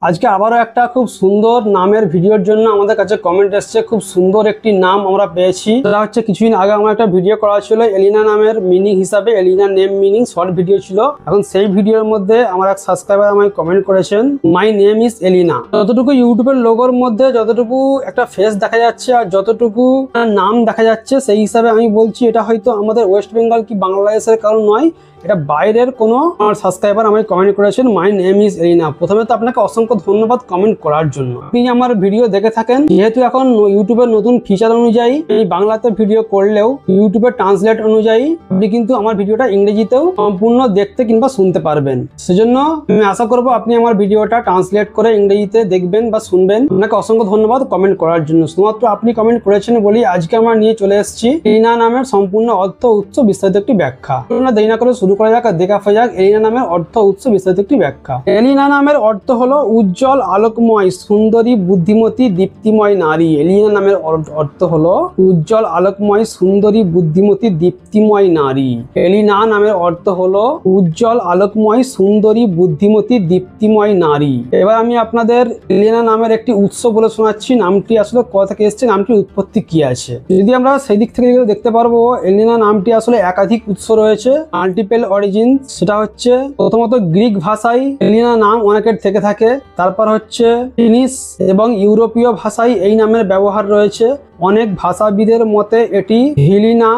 আজকে আবারও একটা খুব সুন্দর নামের ভিডিওর জন্য আমাদের কাছে কমেন্ট এসেছে। খুব সুন্দর একটি নাম আমরা পেয়েছি। সেটা হচ্ছে কিছুদিন আগে আমার একটা ভিডিও করা ছিল এলিনা নামের মিনিং হিসাবে, এলিনা নেম মিনিং শর্ট ভিডিও ছিল। এখন সেই ভিডিওর মধ্যে আমার এক সাবস্ক্রাইবার আমায় কমেন্ট করেছেন, মাই নেম ইজ এলিনা। যতটুকু ইউটিউবের লোগোর মধ্যে যতটুকু একটা ফেস দেখা যাচ্ছে আর যতটুকু নাম দেখা যাচ্ছে, সেই হিসাবে আমি বলছি এটা হয়তো আমাদের ওয়েস্ট বেঙ্গল কি বাংলাদেশের কারণ নয়, এটা বাইরের কোনো আমার সাবস্ক্রাইবার আমায় কমেন্ট করেছেন মাই নেম ইজ এলিনা। প্রথমে তো আপনাকে অসংখ্য ধন্যবাদ কমেন্ট করার জন্য। আপনি আমার ভিডিও দেখে থাকেন, যেহেতু এখন ইউটিউবের নতুন ফিচার অনুযায়ী এই বাংলাতে ভিডিও করলেও ইউটিউবের ট্রান্সলেট অনুযায়ী আপনি কিন্তু আমার ভিডিওটা ইংরেজিতেও সম্পূর্ণ দেখতে কিংবা শুনতে পারবেন। সেজন্য আমি আশা করব আপনি আমার ভিডিওটা ট্রান্সলেট করে ইংরেজিতে দেখবেন বা শুনবেন। আপনাকে অসংখ্য ধন্যবাদ কমেন্ট করার জন্য। শুধুমাত্র আপনি কমেন্ট করেছেন বলেই আজকে আমরা নিয়ে চলে এসেছি এলিনা নামের সম্পূর্ণ অর্থ উৎস বিস্তারিত একটি ব্যাখ্যা। দেরি না করে শুরু করা যাক আর দেখা যাক এলিনা নামের অর্থ উৎস বিস্তারিত একটি ব্যাখ্যা। এলিনা নামের অর্থ হলো উজ্জ্বল, আলোকময়, সুন্দরী, বুদ্ধিমতী, দীপ্তিময় নারী। এলিনা নামের অর্থ হলো উজ্জ্বল, আলোকময়, সুন্দরী, বুদ্ধিমতী, দীপ্তিময় নারী। এলিনা নামের অর্থ হলো উজ্জ্বল, আলোকময়, সুন্দরী, বুদ্ধিমতী, দীপ্তিময় নারী। এবার আমি আপনাদের এলিনা নামের একটি উৎস বলে শোনাচ্ছি। নামটি আসলে কোথা থেকে এসেছে, নামটির উৎপত্তি কি আছে। যদি আমরা সেই দিক থেকে দেখতে পারবো, এলিনা নামটি আসলে একাধিক উৎস রয়েছে, মাল্টিপল অরিজিন। সেটা হচ্ছে প্রথমত গ্রিক ভাষায় এলিনা নাম অনেকের থেকে থাকে, তারপর হচ্ছে ফিনিশ এবং ইউরোপীয় ভাষায় এই নামের ব্যবহার রয়েছে। অনেক ভাষাবিদের মতে এটি হেলিনা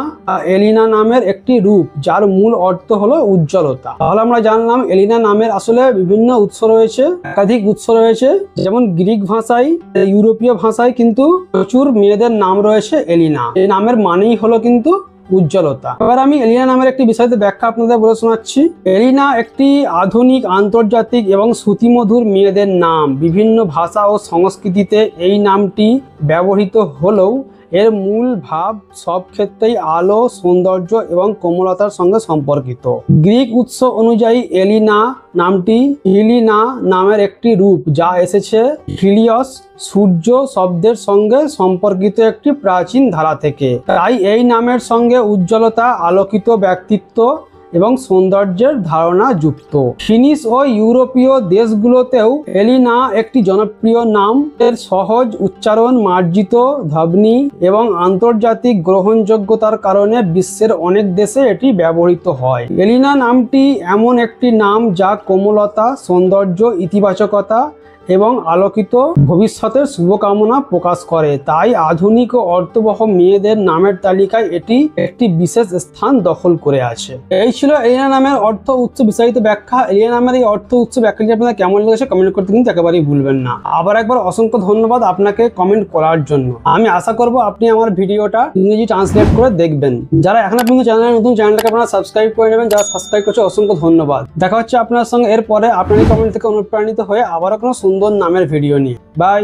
এলিনা নামের একটি রূপ, যার মূল অর্থ হলো উজ্জ্বলতা। তাহলে আমরা জানলাম এলিনা নামের আসলে বিভিন্ন উৎস রয়েছে, একাধিক উৎস রয়েছে। যেমন গ্রিক ভাষায়, ইউরোপীয় ভাষায় কিন্তু প্রচুর মেয়েদের নাম রয়েছে এলিনা। এই নামের মানেই হলো কিন্তু উজ্জ্বলতা। এবার আমি এলিনা নামের একটি বিস্তারিত ব্যাখ্যা আপনাদের বলে শোনাচ্ছি। এলিনা একটি আধুনিক, আন্তর্জাতিক এবং শ্রুতিমধুর মেয়েদের নাম। বিভিন্ন ভাষা ও সংস্কৃতিতে এই নামটি ব্যবহৃত হলেও এর মূল ভাব সব ক্ষেত্রেই আলো, সৌন্দর্য এবং কোমলতার সঙ্গে সম্পর্কিত। গ্রিক উৎস অনুযায়ী এলিনা নামটি হিলিনা নামের একটি রূপ, যা এসেছে হিলিয়স, সূর্য শব্দের সঙ্গে সম্পর্কিত একটি প্রাচীন ধারা থেকে। তাই এই নামের সঙ্গে উজ্জ্বলতা, আলোকিত ব্যক্তিত্ব এবং সৌন্দর্যের ধারণা যুক্ত। ফিনিশ ও ইউরোপীয় দেশগুলোতেও এলিনা একটি জনপ্রিয় নাম। এর সহজ উচ্চারণ, মার্জিত ধ্বনি এবং আন্তর্জাতিক গ্রহণযোগ্যতার কারণে বিশ্বের অনেক দেশে এটি ব্যবহৃত হয়। এলিনা নামটি এমন একটি নাম যা কোমলতা, সৌন্দর্য, ইতিবাচকতা এবং আলোকিত ভবিষ্যতের শুভকামনা প্রকাশ করে। তাই আধুনিক ও অর্থবহ মেয়েদের নামের তালিকায় এটি একটি বিশেষ স্থান দখল করে আছে। এই ছিল এলিনা নামের অর্থ উৎস বিস্তারিত ব্যাখ্যা। এলিনা নামের এই অর্থ উৎস ব্যাখ্যাটি আপনাদের কেমন লেগেছে কমেন্ট করতে কিন্তু একেবারেই ভুলবেন না। আবার একবার অসংখ্য ধন্যবাদ আপনাকে কমেন্ট করার জন্য। আমি আশা করব আপনি আমার ভিডিওটা ইংরেজি ট্রান্সলেট করে দেখবেন। যারা এখনো পর্যন্ত চ্যানেলে নতুন, চ্যানেলটাকে আপনারা সাবস্ক্রাইব করে নেবেন। যারা সাবস্ক্রাইব করছে অসংখ্য ধন্যবাদ। দেখা হচ্ছে আপনার সঙ্গে এরপরে। আপনার কমেন্ট থেকে অনুপ্রাণিত হয়ে আবারও কোনো সুন্দর নামের ভিডিও নিয়ে। বাই।